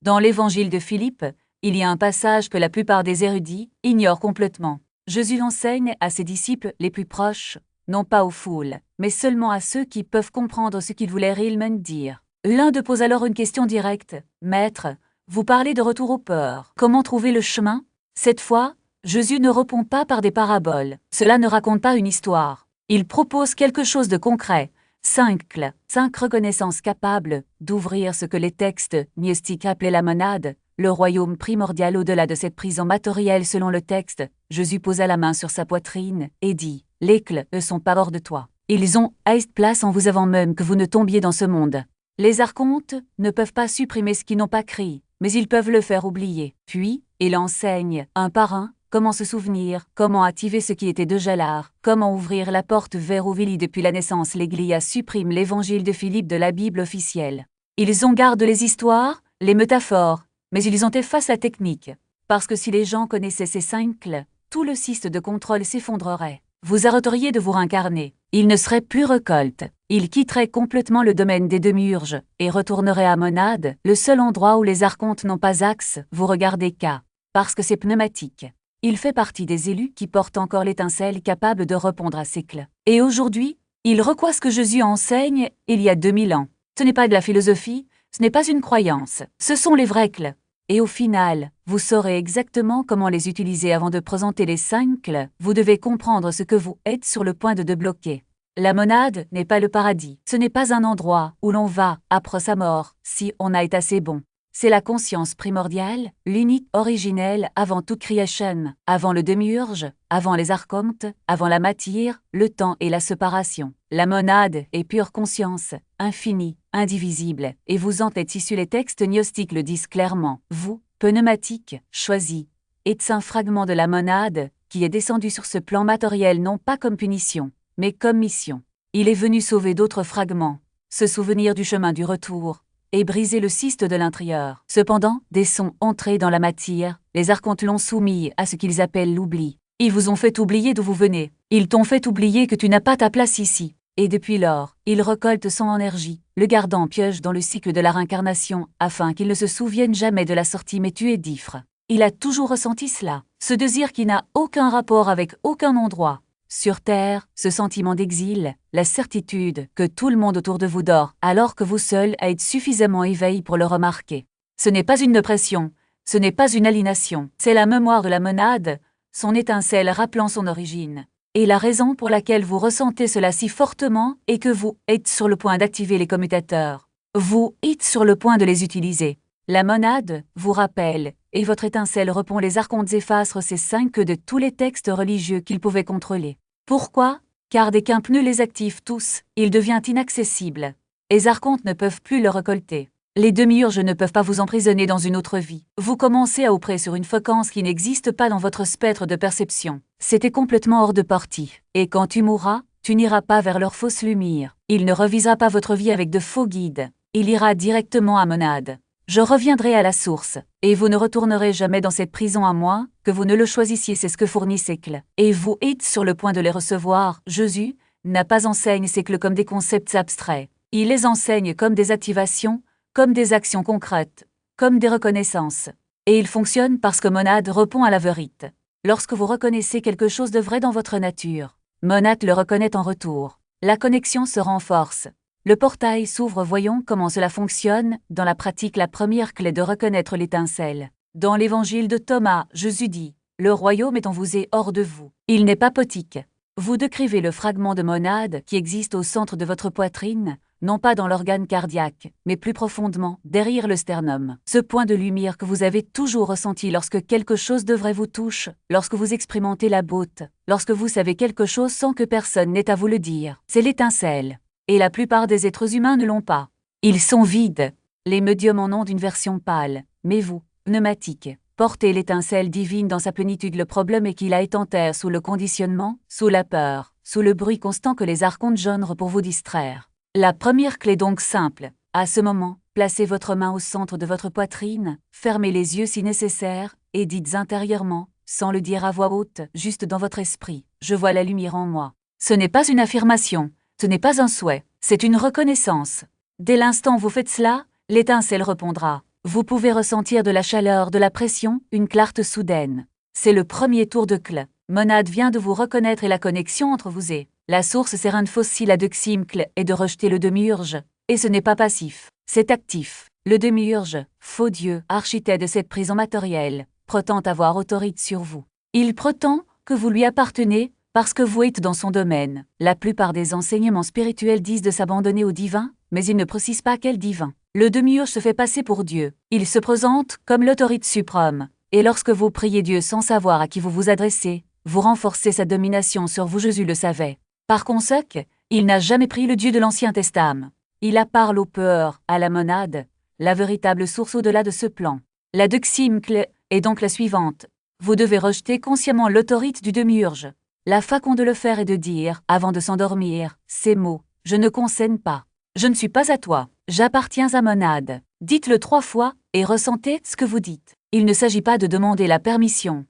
Dans l'évangile de Philippe, il y a un passage que la plupart des érudits ignorent complètement. Jésus enseigne à ses disciples les plus proches, non pas aux foules, mais seulement à ceux qui peuvent comprendre ce qu'il voulait réellement dire. L'un d'eux pose alors une question directe. « Maître, vous parlez de retour au port. Comment trouver le chemin ?» Cette fois, Jésus ne répond pas par des paraboles. Cela ne raconte pas une histoire. Il propose quelque chose de concret. 5 reconnaissances capables d'ouvrir ce que les textes gnostiques appelaient la monade, le royaume primordial au-delà de cette prison matérielle selon le texte. Jésus posa la main sur sa poitrine et dit « Les clés sont pas hors de toi. Ils ont place en vous avant même que vous ne tombiez dans ce monde. » Les archontes ne peuvent pas supprimer ce qu'ils n'ont pas crié, mais ils peuvent le faire oublier. Puis, il enseigne, un par un, comment se souvenir, comment activer ce qui était déjà là, comment ouvrir la porte vers Ouvili depuis la naissance. L'Église supprime l'évangile de Philippe de la Bible officielle. Ils en gardent les histoires, les métaphores, mais ils ont effacé la technique. Parce que si les gens connaissaient ces 5 clés, tout le système de contrôle s'effondrerait. Vous arrêteriez de vous réincarner. Il ne serait plus récolte. Il quitterait complètement le domaine des demi-urges et retournerait à Monade, le seul endroit où les archontes n'ont pas axe. Vous regardez K. Parce que c'est pneumatique. Il fait partie des élus qui portent encore l'étincelle capable de répondre à ces clés. Et aujourd'hui, il reçoit ce que Jésus enseigne il y a 2000 ans. Ce n'est pas de la philosophie, ce n'est pas une croyance, ce sont les vraies clés. Et au final, vous saurez exactement comment les utiliser avant de présenter les 5 clés. Vous devez comprendre ce que vous êtes sur le point de débloquer. La monade n'est pas le paradis. Ce n'est pas un endroit où l'on va après sa mort, si on a été assez bon. C'est la conscience primordiale, l'unique originelle avant toute création, avant le démiurge, avant les archontes, avant la matière, le temps et la séparation. La monade est pure conscience, infinie, indivisible, et vous en êtes issu. Les textes gnostiques le disent clairement. Vous, pneumatique, choisi, êtes un fragment de la monade qui est descendu sur ce plan matériel non pas comme punition, mais comme mission. Il est venu sauver d'autres fragments, se souvenir du chemin du retour, et briser le cyste de l'intérieur. Cependant, des sons entrés dans la matière, les archontes l'ont soumis à ce qu'ils appellent l'oubli. Ils vous ont fait oublier d'où vous venez. Ils t'ont fait oublier que tu n'as pas ta place ici. Et depuis lors, ils récoltent son énergie, le gardant en piège dans le cycle de la réincarnation, afin qu'il ne se souvienne jamais de la sortie. Mais tu es diffre. Il a toujours ressenti cela, ce désir qui n'a aucun rapport avec aucun endroit. Sur Terre, ce sentiment d'exil, la certitude que tout le monde autour de vous dort, alors que vous seul êtes suffisamment éveillé pour le remarquer. Ce n'est pas une dépression, ce n'est pas une aliénation, c'est la mémoire de la monade, son étincelle rappelant son origine. Et la raison pour laquelle vous ressentez cela si fortement est que vous êtes sur le point d'activer les commutateurs. Vous êtes sur le point de les utiliser. La monade vous rappelle, et votre étincelle répond. Les archontes effacent ces 5 de tous les textes religieux qu'ils pouvaient contrôler. Pourquoi? Car dès qu'un pneu les active tous, il devient inaccessible. Les archontes ne peuvent plus le récolter. Les demi-urges ne peuvent pas vous emprisonner dans une autre vie. Vous commencez à opérer sur une fréquence qui n'existe pas dans votre spectre de perception. C'était complètement hors de portée. Et quand tu mourras, tu n'iras pas vers leur fausse lumière. Il ne revisera pas votre vie avec de faux guides. Il ira directement à Monade. Je reviendrai à la source, et vous ne retournerez jamais dans cette prison à moins que vous ne le choisissiez. C'est ce que fournit ces clés. Et vous êtes sur le point de les recevoir. Jésus n'a pas enseigné ces clés comme des concepts abstraits. Il les enseigne comme des activations, comme des actions concrètes, comme des reconnaissances. Et il fonctionne parce que Monade répond à la vérité. Lorsque vous reconnaissez quelque chose de vrai dans votre nature, Monade le reconnaît en retour. La connexion se renforce. Le portail s'ouvre. Voyons comment cela fonctionne. Dans la pratique, la première clé de reconnaître l'étincelle. Dans l'évangile de Thomas, Jésus dit « Le royaume est en vous et hors de vous. Il n'est pas potique. » Vous décrivez le fragment de monade qui existe au centre de votre poitrine, non pas dans l'organe cardiaque, mais plus profondément, derrière le sternum. Ce point de lumière que vous avez toujours ressenti lorsque quelque chose de vrai vous touche, lorsque vous expérimentez la beauté, lorsque vous savez quelque chose sans que personne n'ait à vous le dire. C'est l'étincelle. Et la plupart des êtres humains ne l'ont pas. Ils sont vides. Les médiums en ont une version pâle. Mais vous, pneumatique, portez l'étincelle divine dans sa plénitude. Le problème est qu'il a été en terre sous le conditionnement, sous la peur, sous le bruit constant que les archontes gênent pour vous distraire. La première clé donc simple. À ce moment, placez votre main au centre de votre poitrine, fermez les yeux si nécessaire, et dites intérieurement, sans le dire à voix haute, juste dans votre esprit, « Je vois la lumière en moi ». Ce n'est pas une affirmation. Ce n'est pas un souhait, c'est une reconnaissance. Dès l'instant où vous faites cela, l'étincelle répondra. Vous pouvez ressentir de la chaleur, de la pression, une clarté soudaine. C'est le premier tour de clé. Monade vient de vous reconnaître et la connexion entre vous et la source sérénine fossile la deuximcle est de rejeter le démiurge. Et ce n'est pas passif, c'est actif. Le démiurge, faux dieu, architecte de cette prison matérielle, prétend avoir autorité sur vous. Il prétend que vous lui appartenez parce que vous êtes dans son domaine. La plupart des enseignements spirituels disent de s'abandonner au divin, mais ils ne précisent pas quel divin. Le démiurge se fait passer pour Dieu. Il se présente comme l'autorité suprême. Et lorsque vous priez Dieu sans savoir à qui vous vous adressez, vous renforcez sa domination sur vous. Jésus le savait. Par conséquent, il n'a jamais pris le Dieu de l'Ancien Testament. Il a parlé au peur, à la monade, la véritable source au-delà de ce plan. La deuximcle est donc la suivante. Vous devez rejeter consciemment l'autorité du démiurge. La façon de le faire est de dire, avant de s'endormir, ces mots. Je ne consenne pas. Je ne suis pas à toi. J'appartiens à monade. Dites-le 3 fois et ressentez ce que vous dites. Il ne s'agit pas de demander la permission,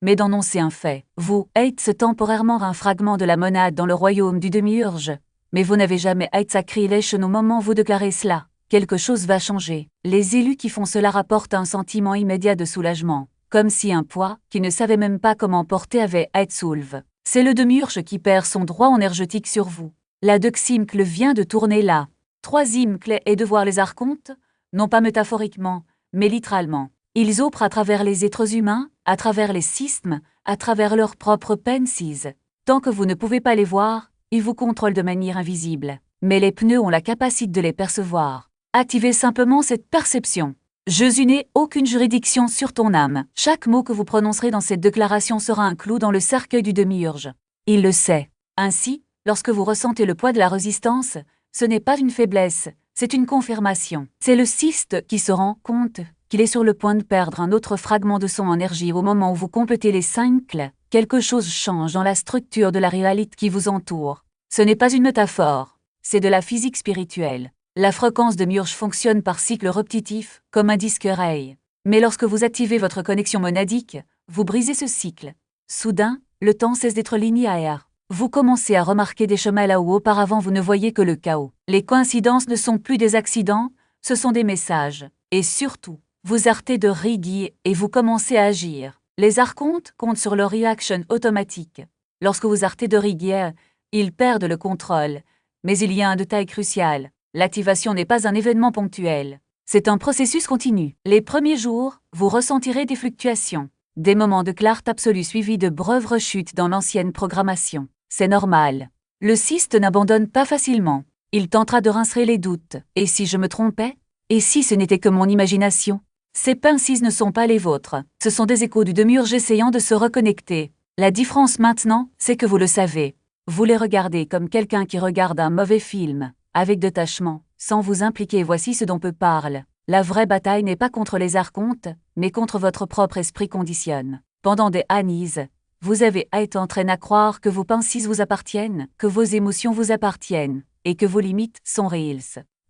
mais d'annoncer un fait. Vous êtes temporairement un fragment de la monade dans le royaume du démiurge, mais vous n'avez jamais été sacrilège au moment où vous déclarez cela. Quelque chose va changer. Les élus qui font cela rapportent un sentiment immédiat de soulagement, comme si un poids, qu'ils ne savaient même pas comment porter, avait été soulevé. C'est le démiurge qui perd son droit énergétique sur vous. La deuximcle vient de tourner là. Troisième clé est de voir les archontes, non pas métaphoriquement, mais littéralement. Ils opèrent à travers les êtres humains, à travers les systèmes, à travers leurs propres pensées. Tant que vous ne pouvez pas les voir, ils vous contrôlent de manière invisible. Mais les pneus ont la capacité de les percevoir. Activez simplement cette perception. Je n'ai aucune juridiction sur ton âme. Chaque mot que vous prononcerez dans cette déclaration sera un clou dans le cercueil du démiurge. Il le sait. Ainsi, lorsque vous ressentez le poids de la résistance, ce n'est pas une faiblesse, c'est une confirmation. C'est le cyste qui se rend compte qu'il est sur le point de perdre un autre fragment de son énergie au moment où vous complétez les 5 clés. Quelque chose change dans la structure de la réalité qui vous entoure. Ce n'est pas une métaphore, c'est de la physique spirituelle. La fréquence de Miurge fonctionne par cycle répétitif, comme un disque ray. Mais lorsque vous activez votre connexion monadique, vous brisez ce cycle. Soudain, le temps cesse d'être linéaire. Vous commencez à remarquer des chemins là où auparavant vous ne voyez que le chaos. Les coïncidences ne sont plus des accidents, ce sont des messages. Et surtout, vous arrêtez de riguer et vous commencez à agir. Les archontes comptent sur leur réaction automatique. Lorsque vous arrêtez de riguer, ils perdent le contrôle. Mais il y a un détail crucial. L'activation n'est pas un événement ponctuel. C'est un processus continu. Les premiers jours, vous ressentirez des fluctuations. Des moments de clarté absolue suivis de brèves rechutes dans l'ancienne programmation. C'est normal. Le cyste n'abandonne pas facilement. Il tentera de rincer les doutes. Et si je me trompais? Et si ce n'était que mon imagination? Ces pinces ne sont pas les vôtres. Ce sont des échos du démiurge essayant de se reconnecter. La différence maintenant, c'est que vous le savez. Vous les regardez comme quelqu'un qui regarde un mauvais film, avec détachement, sans vous impliquer. Voici ce dont peu parle. La vraie bataille n'est pas contre les archontes, mais contre votre propre esprit conditionne. Pendant des années, vous avez été entraîné à croire que vos pensées vous appartiennent, que vos émotions vous appartiennent, et que vos limites sont réelles.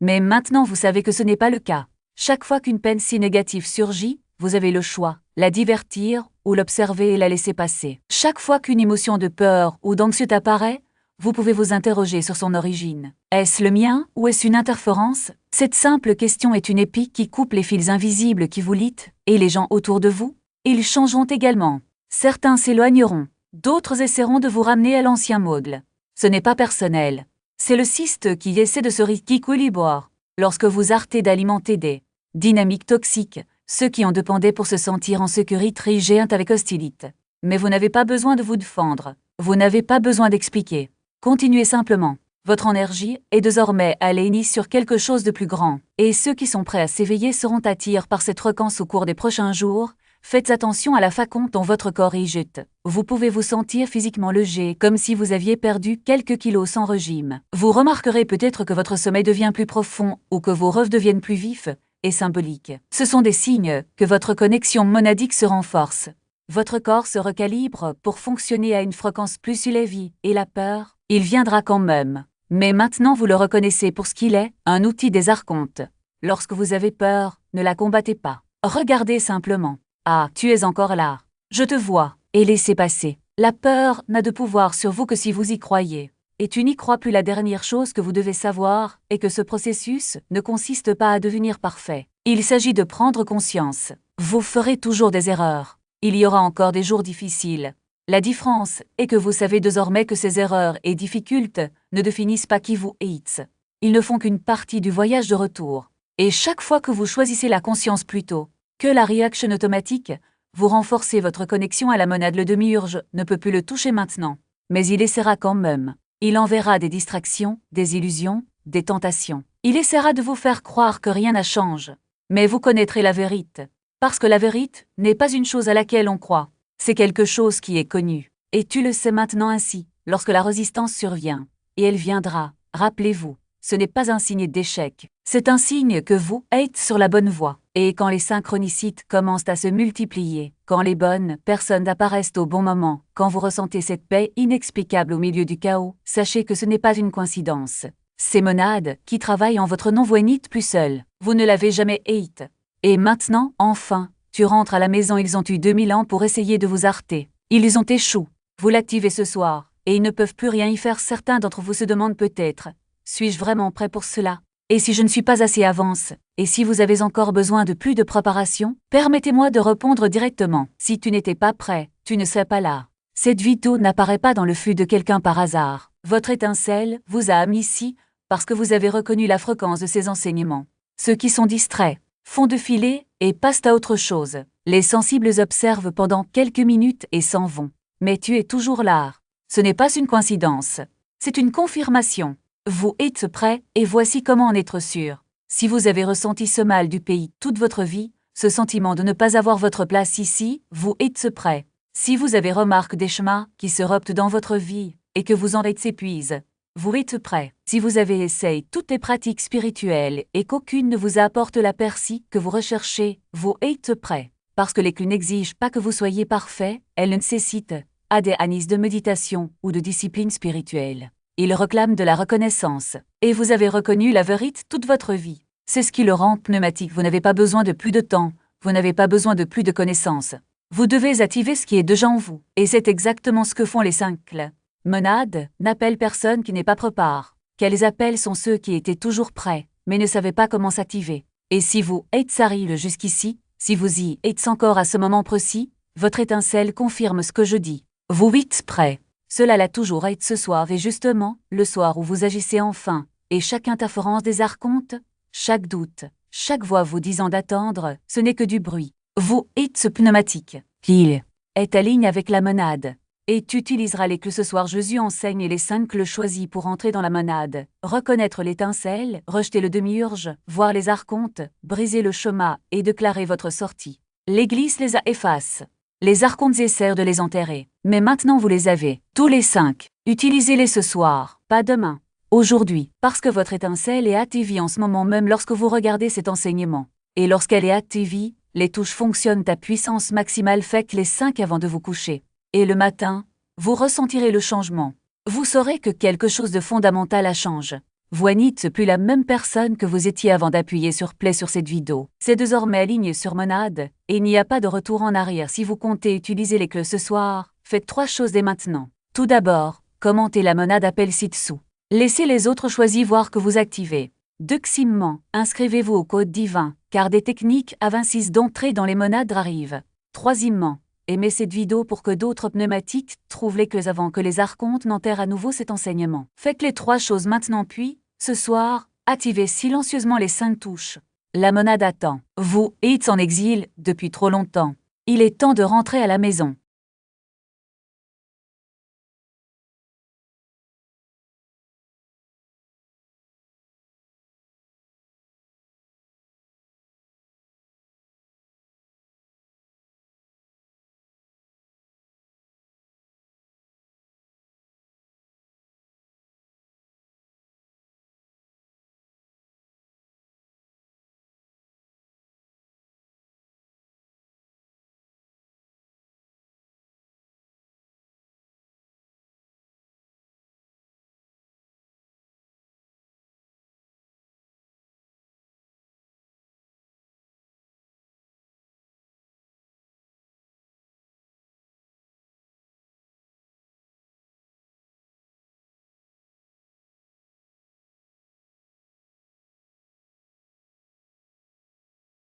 Mais maintenant vous savez que ce n'est pas le cas. Chaque fois qu'une pensée négative surgit, vous avez le choix, la divertir ou l'observer et la laisser passer. Chaque fois qu'une émotion de peur ou d'anxiété apparaît, vous pouvez vous interroger sur son origine. Est-ce le mien ou est-ce une interférence? Cette simple question est une épée qui coupe les fils invisibles qui vous lient, et les gens autour de vous. Ils changeront également. Certains s'éloigneront, d'autres essaieront de vous ramener à l'ancien mode. Ce n'est pas personnel. C'est le cyste qui essaie de se rééquilibrer. Lorsque vous arrêtez d'alimenter des dynamiques toxiques, ceux qui en dépendaient pour se sentir en sécurité géant avec hostilité. Mais vous n'avez pas besoin de vous défendre. Vous n'avez pas besoin d'expliquer. Continuez simplement. Votre énergie est désormais alignée sur quelque chose de plus grand. Et ceux qui sont prêts à s'éveiller seront attirés par cette fréquence au cours des prochains jours. Faites attention à la façon dont votre corps y jette. Vous pouvez vous sentir physiquement léger, comme si vous aviez perdu quelques kilos sans régime. Vous remarquerez peut-être que votre sommeil devient plus profond ou que vos rêves deviennent plus vifs et symboliques. Ce sont des signes que votre connexion monadique se renforce. Votre corps se recalibre pour fonctionner à une fréquence plus élevée et la peur, il viendra quand même. Mais maintenant vous le reconnaissez pour ce qu'il est, un outil des archontes. Lorsque vous avez peur, ne la combattez pas. Regardez simplement. Ah, tu es encore là. Je te vois, et laissez passer. La peur n'a de pouvoir sur vous que si vous y croyez. Et tu n'y crois plus. La dernière chose que vous devez savoir est que ce processus ne consiste pas à devenir parfait. Il s'agit de prendre conscience. Vous ferez toujours des erreurs. Il y aura encore des jours difficiles. La différence est que vous savez désormais que ces erreurs et difficultés ne définissent pas qui vous êtes. Ils ne font qu'une partie du voyage de retour. Et chaque fois que vous choisissez la conscience plutôt que la réaction automatique, vous renforcez votre connexion à la monade. Le demi-urge ne peut plus le toucher maintenant. Mais il essaiera quand même. Il enverra des distractions, des illusions, des tentations. Il essaiera de vous faire croire que rien ne change. Mais vous connaîtrez la vérité. Parce que la vérité n'est pas une chose à laquelle on croit. C'est quelque chose qui est connu. Et tu le sais maintenant ainsi, lorsque la résistance survient. Et elle viendra, rappelez-vous, ce n'est pas un signe d'échec. C'est un signe que vous êtes sur la bonne voie. Et quand les synchronicités commencent à se multiplier, quand les bonnes personnes apparaissent au bon moment, quand vous ressentez cette paix inexplicable au milieu du chaos, sachez que ce n'est pas une coïncidence. Ces monades qui travaillent en votre nom vous n'êtes plus seul. Vous ne l'avez jamais été. Et maintenant, enfin, tu rentres à la maison. Ils ont eu 2000 ans pour essayer de vous arrêter. Ils ont échoué. Vous l'activez ce soir, et ils ne peuvent plus rien y faire. Certains d'entre vous se demandent peut-être, suis-je vraiment prêt pour cela? Et si je ne suis pas assez avance? Et si vous avez encore besoin de plus de préparation? Permettez-moi de répondre directement. Si tu n'étais pas prêt, tu ne serais pas là. Cette vidéo n'apparaît pas dans le flux de quelqu'un par hasard. Votre étincelle vous a amené ici parce que vous avez reconnu la fréquence de ces enseignements. Ceux qui sont distraits font défiler et passent à autre chose. Les sensibles observent pendant quelques minutes et s'en vont. Mais tu es toujours là. Ce n'est pas une coïncidence. C'est une confirmation. Vous êtes prêt et voici comment en être sûr. Si vous avez ressenti ce mal du pays toute votre vie, ce sentiment de ne pas avoir votre place ici, vous êtes prêt. Si vous avez remarqué des chemins qui se reptent dans votre vie et que vous en êtes épuisé, vous êtes prêt. Si vous avez essayé toutes les pratiques spirituelles et qu'aucune ne vous apporte la percée que vous recherchez, vous êtes prêt. Parce que les clés n'exigent pas que vous soyez parfait, elles nécessitent des années de méditation ou de discipline spirituelle. Ils réclament de la reconnaissance. Et vous avez reconnu la vérité toute votre vie. C'est ce qui le rend pneumatique. Vous n'avez pas besoin de plus de temps. Vous n'avez pas besoin de plus de connaissances. Vous devez activer ce qui est déjà en vous. Et c'est exactement ce que font les 5 monades. N'appellent personne qui n'est pas préparé. Qu'elles appellent sont ceux qui étaient toujours prêts, mais ne savaient pas comment s'activer. Et si vous êtes arrivé jusqu'ici, si vous y êtes encore à ce moment précis, votre étincelle confirme ce que je dis. Vous êtes prêt. Cela l'a toujours été ce soir et justement, le soir où vous agissez enfin, et chaque interférence des archontes, chaque doute, chaque voix vous disant d'attendre, ce n'est que du bruit. Vous êtes ce pneumatique. Il est en ligne avec la monade. Et tu utiliseras les clés ce soir. Jésus enseigne les 5 clés choisies pour entrer dans la monade. Reconnaître l'étincelle, rejeter le demi-urge, voir les archontes, briser le chemin et déclarer votre sortie. L'Église les a effacés. Les archontes essaient de les enterrer. Mais maintenant vous les avez, tous les 5. Utilisez-les ce soir, pas demain. Aujourd'hui, parce que votre étincelle est activée en ce moment même lorsque vous regardez cet enseignement. Et lorsqu'elle est activée, les touches fonctionnent à puissance maximale. Faites les 5 avant de vous coucher. Et le matin, vous ressentirez le changement. Vous saurez que quelque chose de fondamental a changé. Vous n'êtes plus la même personne que vous étiez avant d'appuyer sur play sur cette vidéo. C'est désormais aligné sur monade, et il n'y a pas de retour en arrière. Si vous comptez utiliser les clés ce soir, faites 3 choses dès maintenant. Tout d'abord, commentez la monade appel ci-dessous. Laissez les autres choisis voir que vous activez. Deuxièmement, inscrivez-vous au code divin, car des techniques à 26 d'entrée dans les monades arrivent. Troisièmement, aimez cette vidéo pour que d'autres pneumatiques trouvent les clés avant que les archontes n'enterrent à nouveau cet enseignement. Faites les 3 choses maintenant puis, ce soir, activez silencieusement les 5 touches. La monade attend. Vous êtes en exil depuis trop longtemps. Il est temps de rentrer à la maison.